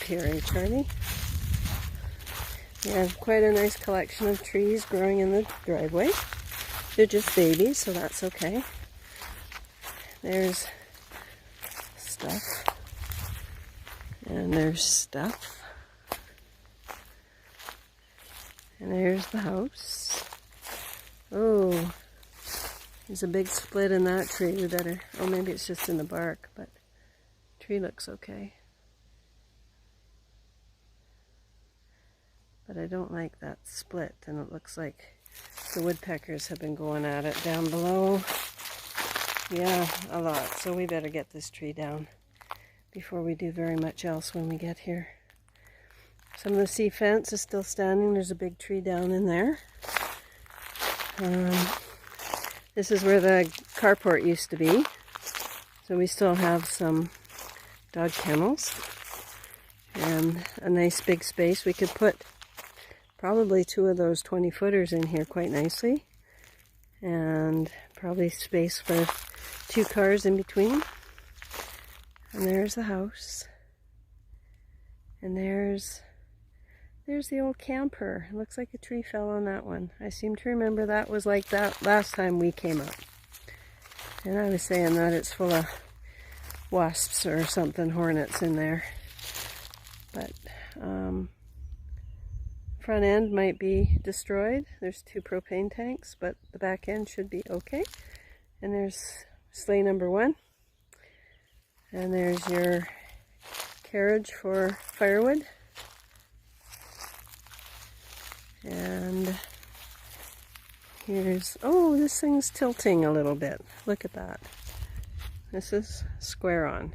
here, eh, Charlie? We have quite a nice collection of trees growing in the driveway. They're just babies, so that's okay. There's stuff. And there's stuff. And there's the house. Oh, there's a big split in that tree. We better, oh, maybe it's just in the bark, but the tree looks okay. But I don't like that split, and it looks like the woodpeckers have been going at it down below. Yeah, a lot. So we better get this tree down before we do very much else when we get here. Some of the sea fence is still standing. There's a big tree down in there. This is where the carport used to be. So we still have some dog kennels and a nice big space. We could put probably 2 of those 20-footers in here quite nicely, and probably space for 2 cars in between. And there's the house, and there's the old camper. It looks like a tree fell on that one. I seem to remember that was like that last time we came up, and I was saying that it's full of wasps or something, hornets in there. But front end might be destroyed. There's 2 propane tanks, but the back end should be okay. And there's sleigh number 1. And there's your carriage for firewood. And here's, oh, this thing's tilting a little bit. Look at that. This is square on.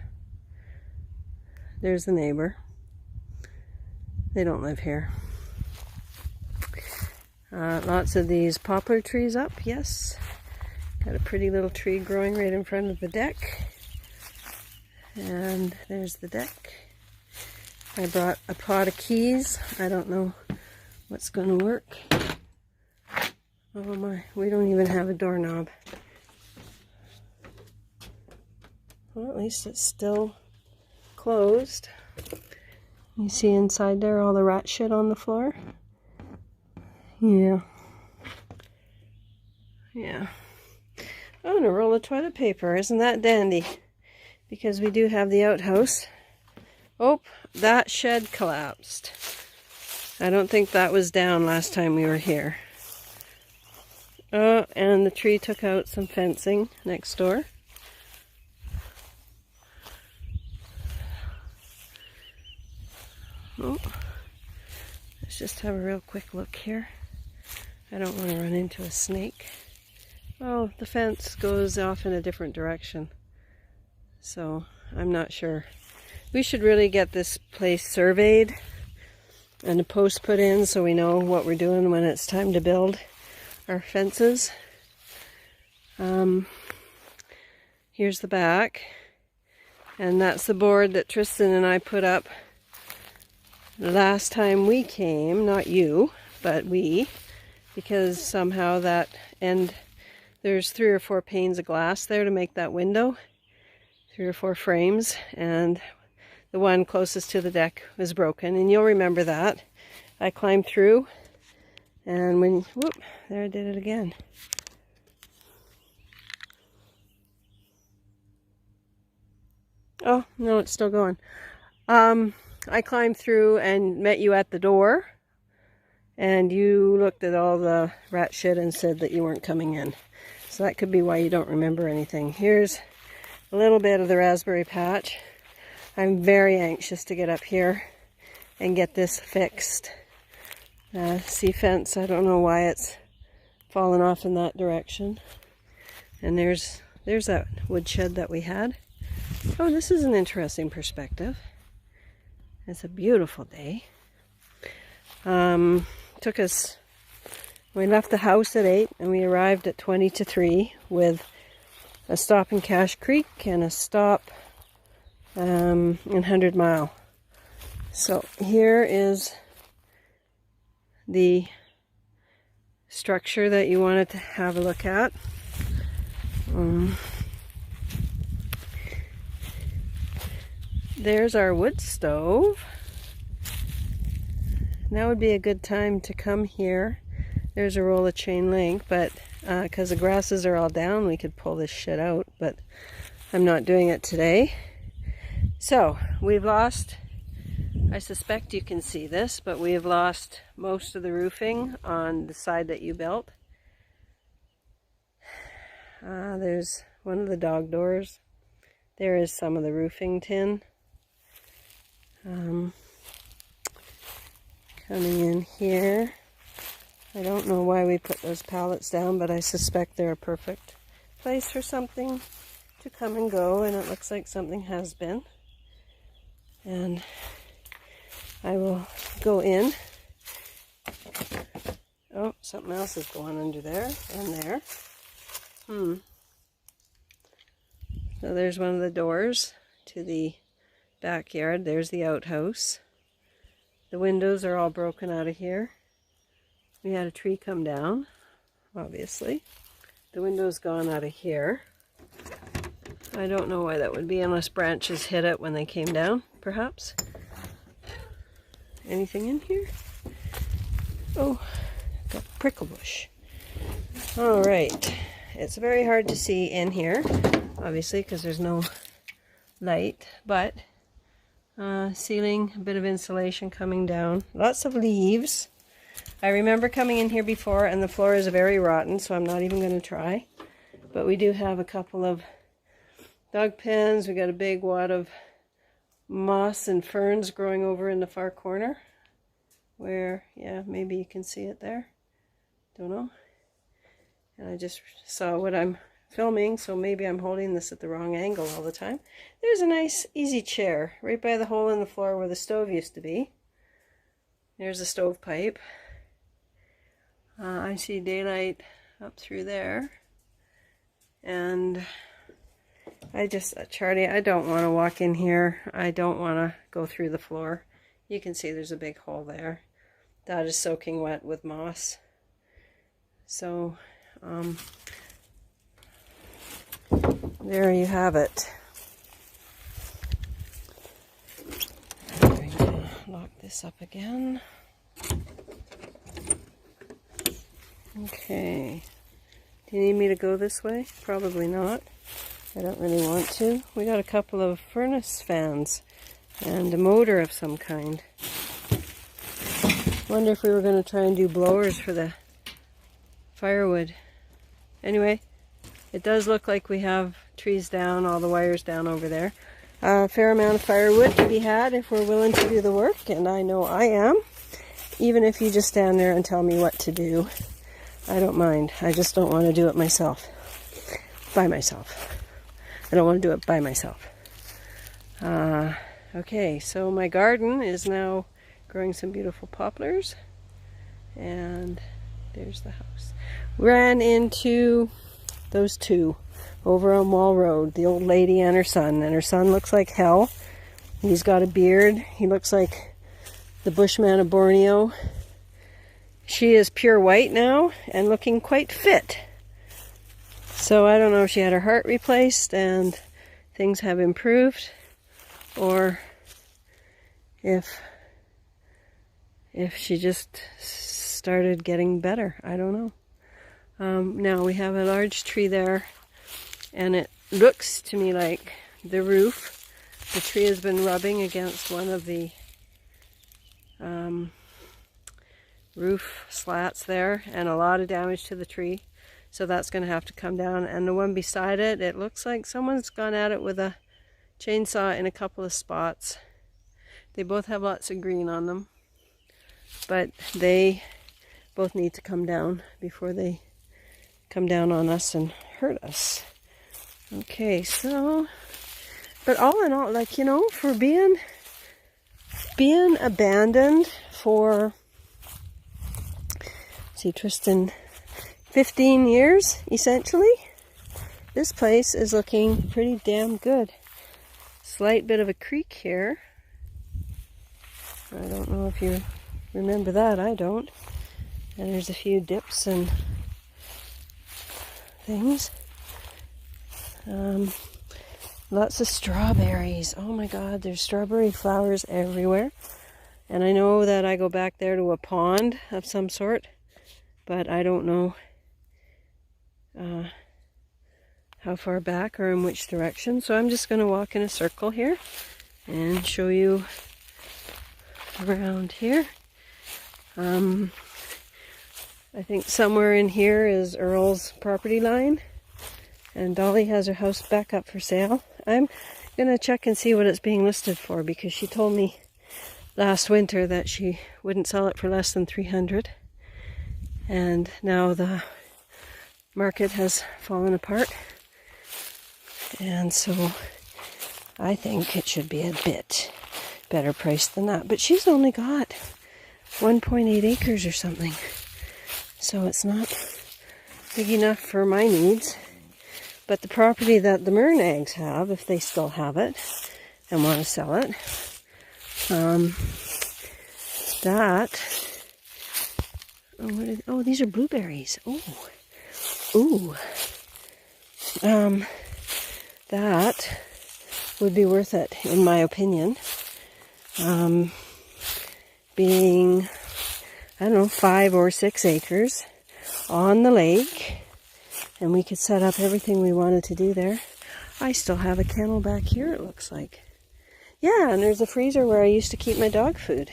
There's the neighbor. They don't live here. Lots of these poplar trees up, yes. Got a pretty little tree growing right in front of the deck. And there's the deck. I brought a pot of keys. I don't know what's going to work. Oh my, we don't even have a doorknob. Well, at least it's still closed. You see inside there all the rat shit on the floor? Yeah. Yeah. Oh, and a roll of toilet paper. Isn't that dandy? Because we do have the outhouse. Oh, that shed collapsed. I don't think that was down last time we were here. Oh, and the tree took out some fencing next door. Oh, let's just have a real quick look here. I don't want to run into a snake. Oh, the fence goes off in a different direction. So, I'm not sure. We should really get this place surveyed and a post put in so we know what we're doing when it's time to build our fences. Here's the back. And that's the board that Tristan and I put up the last time we came. Not you, but we. Because somehow that end, there's 3 or 4 panes of glass there to make that window. 3 or 4 frames, and the one closest to the deck was broken, and you'll remember that. I climbed through, and when, whoop, there I did it again. Oh, no, it's still going. I climbed through and met you at the door, and you looked at all the rat shit and said that you weren't coming in. So that could be why you don't remember anything. Here's a little bit of the raspberry patch. I'm very anxious to get up here and get this fixed. Sea fence, I don't know why it's fallen off in that direction. And there's that woodshed that we had. Oh, this is an interesting perspective. It's a beautiful day. Took us, we left the house at 8 and we arrived at 20 to 3 with a stop in Cache Creek and a stop in 100 Mile. So here is the structure that you wanted to have a look at. There's our wood stove. now would be a good time to come here. There's a roll of chain link, but because the grasses are all down, we could pull this shit out, but I'm not doing it today. So we've lost, I suspect you can see this, but we have lost most of the roofing on the side that you built. There's one of the dog doors. There is some of the roofing tin. Coming in here. I don't know why we put those pallets down, but I suspect they're a perfect place for something to come and go, and it looks like something has been. And I will go in. Oh, something else is going under there and there. So there's one of the doors to the backyard. There's the outhouse. The windows are all broken out of here. We had a tree come down, obviously. The window's gone out of here. I don't know why that would be unless branches hit it when they came down, perhaps. Anything in here? Oh, got a prickle bush. All right. It's very hard to see in here, obviously, because there's no light, but ceiling, a bit of insulation coming down. Lots of leaves. I remember coming in here before, and the floor is very rotten, so I'm not even going to try. But we do have a couple of dog pens. We got a big wad of moss and ferns growing over in the far corner. Where, yeah, maybe you can see it there. Don't know. And I just saw what I'm filming, so maybe I'm holding this at the wrong angle all the time. There's a nice, easy chair right by the hole in the floor where the stove used to be. There's a stovepipe. I see daylight up through there. And Charlie, I don't want to walk in here. I don't want to go through the floor. You can see there's a big hole there. That is soaking wet with moss. So, there you have it. I'm going to lock this up again. Okay. Do you need me to go this way? Probably not. I don't really want to. We got a couple of furnace fans and a motor of some kind. Wonder if we were going to try and do blowers for the firewood. Anyway, it does look like we have trees down, all the wires down over there. A fair amount of firewood to be had if we're willing to do the work, and I know I am. Even if you just stand there and tell me what to do, I don't mind. I just don't want to do it myself. By myself. I don't want to do it by myself. Okay, so my garden is now growing some beautiful poplars. And there's the house. Ran into those two over on Wall Road, the old lady and her son looks like hell. He's got a beard. He looks like the Bushman of Borneo. She is pure white now and looking quite fit. So I don't know if she had her heart replaced and things have improved, or if she just started getting better. I don't know. Now we have a large tree there, and it looks to me like the roof, the tree has been rubbing against one of the roof slats there, and a lot of damage to the tree. So that's going to have to come down. And the one beside it, it looks like someone's gone at it with a chainsaw in a couple of spots. They both have lots of green on them, but they both need to come down before they come down on us and hurt us. Okay, so, but all in all, like, you know, for being abandoned for, see, Tristan, 15 years, essentially, this place is looking pretty damn good. Slight bit of a creek here. I don't know if you remember that, I don't. And there's a few dips and things. Lots of strawberries. Oh my God, there's strawberry flowers everywhere. And I know that I go back there to a pond of some sort, but I don't know how far back or in which direction. So I'm just going to walk in a circle here and show you around here. I think somewhere in here is Earl's property line, and Dolly has her house back up for sale. I'm going to check and see what it's being listed for, because she told me last winter that she wouldn't sell it for less than $300, and now the market has fallen apart, and so I think it should be a bit better priced than that. But she's only got 1.8 acres or something, so it's not big enough for my needs. But the property that the Murnags have, if they still have it and want to sell it, these are blueberries. That would be worth it, in my opinion. Being, I don't know, 5 or 6 acres on the lake, and we could set up everything we wanted to do there. I still have a kennel back here, it looks like. Yeah, and there's a freezer where I used to keep my dog food.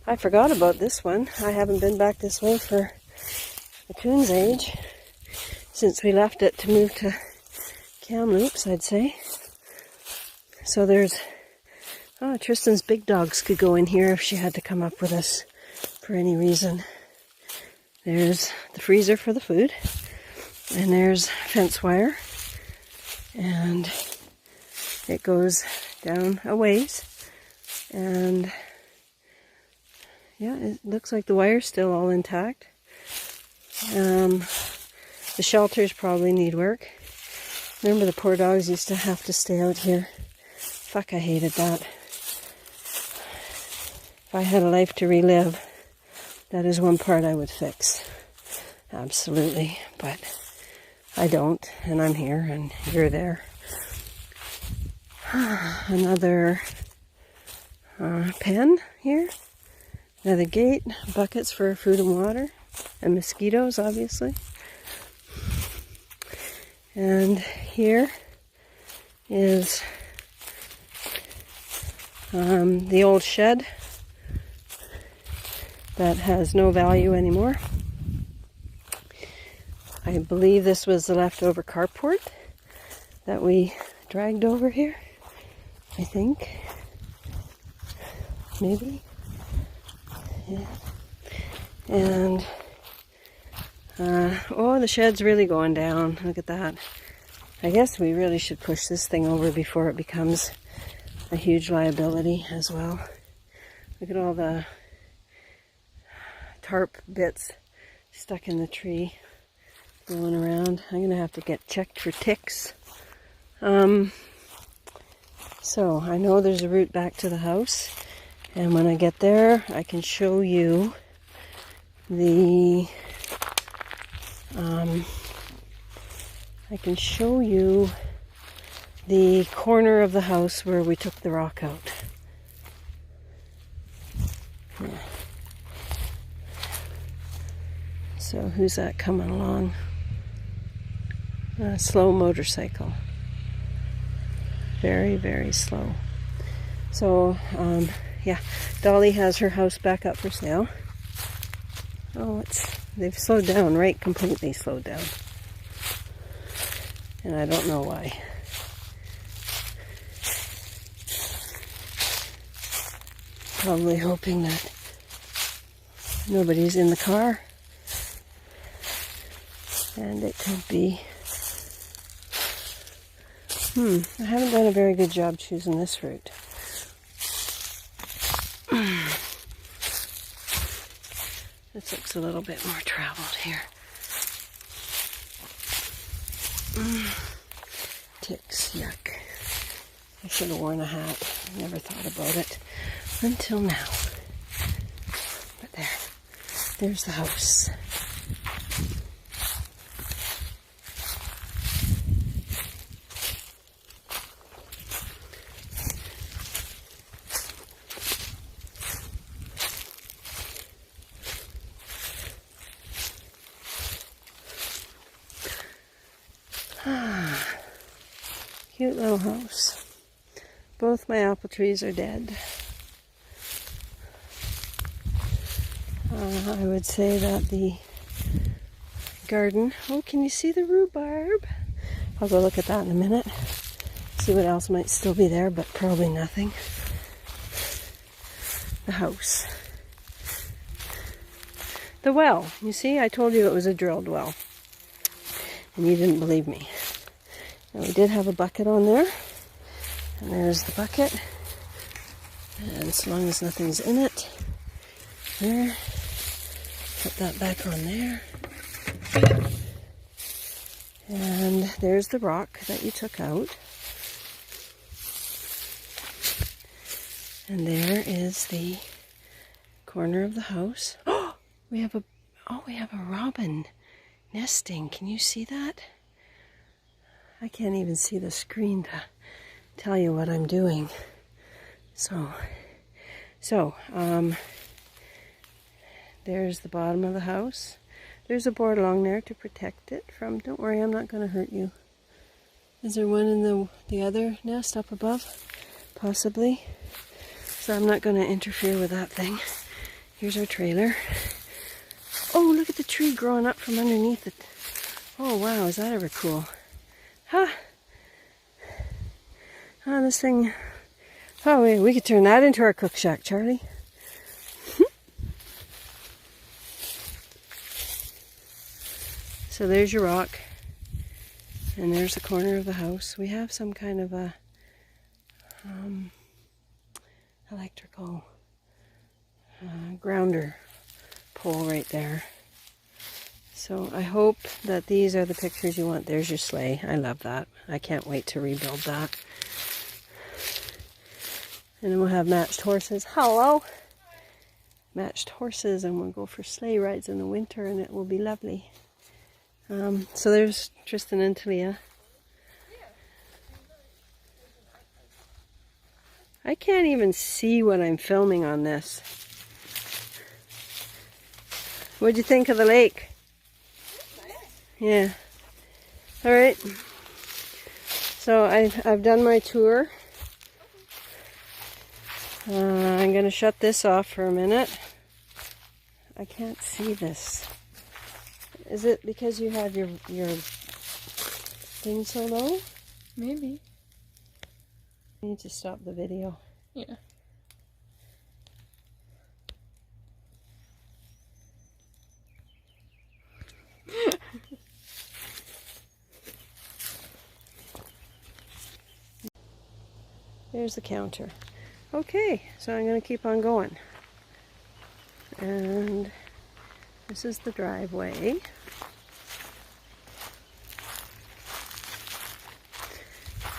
I forgot about this one. I haven't been back this way for the coon's age since we left it to move to Kamloops, I'd say. So there's, Tristan's big dogs could go in here if she had to come up with us for any reason. There's the freezer for the food, and there's fence wire, and it goes down a ways, and yeah, it looks like the wire's still all intact. The shelters probably need work. Remember, the poor dogs used to have to stay out here. Fuck, I hated that. If I had a life to relive, that is one part I would fix. Absolutely. But I don't, and I'm here, and you're there. Another pen here. Another gate. Buckets for food and water. And mosquitoes, obviously. And here is the old shed that has no value anymore. I believe this was the leftover carport that we dragged over here. I think. Maybe. Yeah. And the shed's really going down. Look at that. I guess we really should push this thing over before it becomes a huge liability as well. Look at all the tarp bits stuck in the tree going around. I'm going to have to get checked for ticks. So I know there's a route back to the house, and when I get there I can show you the corner of the house where we took the rock out. Yeah. So who's that coming along? A slow motorcycle. Very, very slow. So, yeah, Dolly has her house back up for sale. Oh, they've slowed down, right? Completely slowed down. And I don't know why. Probably hoping that nobody's in the car. And it could be... I haven't done a very good job choosing this route. This looks a little bit more traveled here. Ticks, yuck. I should have worn a hat. I never thought about it until now. But there's the house. Cute little house. Both my apple trees are dead. I would say that the garden... Oh, can you see the rhubarb? I'll go look at that in a minute. See what else might still be there, but probably nothing. The house. The well. You see, I told you it was a drilled well. And you didn't believe me. Now we did have a bucket on there. And there's the bucket. And as long as nothing's in it, there. Put that back on there. And there's the rock that you took out. And there is the corner of the house. Oh, we have a robin nesting. Can you see that? I can't even see the screen to tell you what I'm doing. There's the bottom of the house. There's a board along there to protect it from... Don't worry, I'm not going to hurt you. Is there one in the other nest up above? Possibly. So I'm not going to interfere with that thing. Here's our trailer. Oh, look at the tree growing up from underneath it. Oh, wow, is that ever cool? Huh? Oh, this thing... Oh, wait, we could turn that into our cook shack, Charlie. So there's your rock. And there's the corner of the house. We have some kind of a electrical grounder pole right there. So I hope that these are the pictures you want. There's your sleigh. I love that. I can't wait to rebuild that. And then we'll have matched horses. Hello! Matched horses, and we'll go for sleigh rides in the winter, and it will be lovely. So there's Tristan and Talia. I can't even see what I'm filming on this. What'd you think of the lake? Yeah. Alright. So I've done my tour. I'm going to shut this off for a minute. I can't see this. Is it because you have your thing so low? Maybe. I need to stop the video. Yeah. There's the counter. Okay, so I'm going to keep on going. And this is the driveway.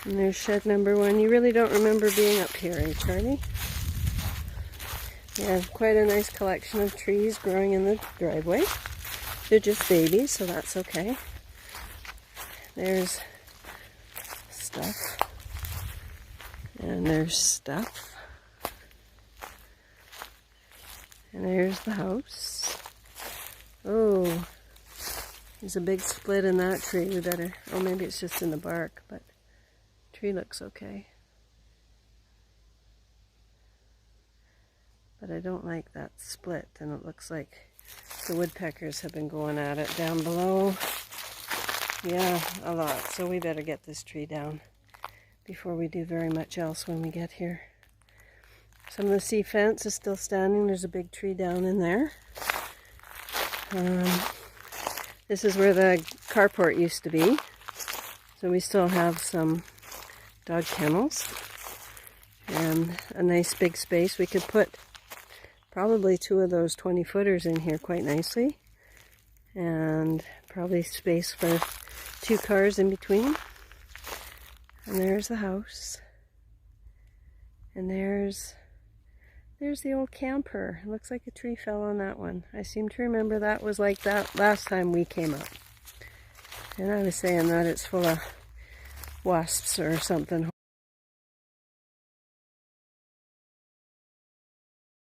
And there's shed number 1. You really don't remember being up here, eh, Charlie? We have quite a nice collection of trees growing in the driveway. They're just babies, so that's okay. There's stuff. And there's stuff. And there's the house. Oh, there's a big split in that tree. We better, oh, maybe it's just in the bark, but the tree looks okay. But I don't like that split, and it looks like the woodpeckers have been going at it down below. Yeah, a lot. So we better get this tree down before we do very much else when we get here. Some of the sea fence is still standing. There's a big tree down in there. This is where the carport used to be. So we still have some dog kennels and a nice big space. We could put probably 2 of those 20-footers in here quite nicely. And probably space for 2 cars in between. And there's the house. And there's the old camper. It looks like a tree fell on that one. I seem to remember that was like that last time we came up. And I was saying that it's full of wasps or something.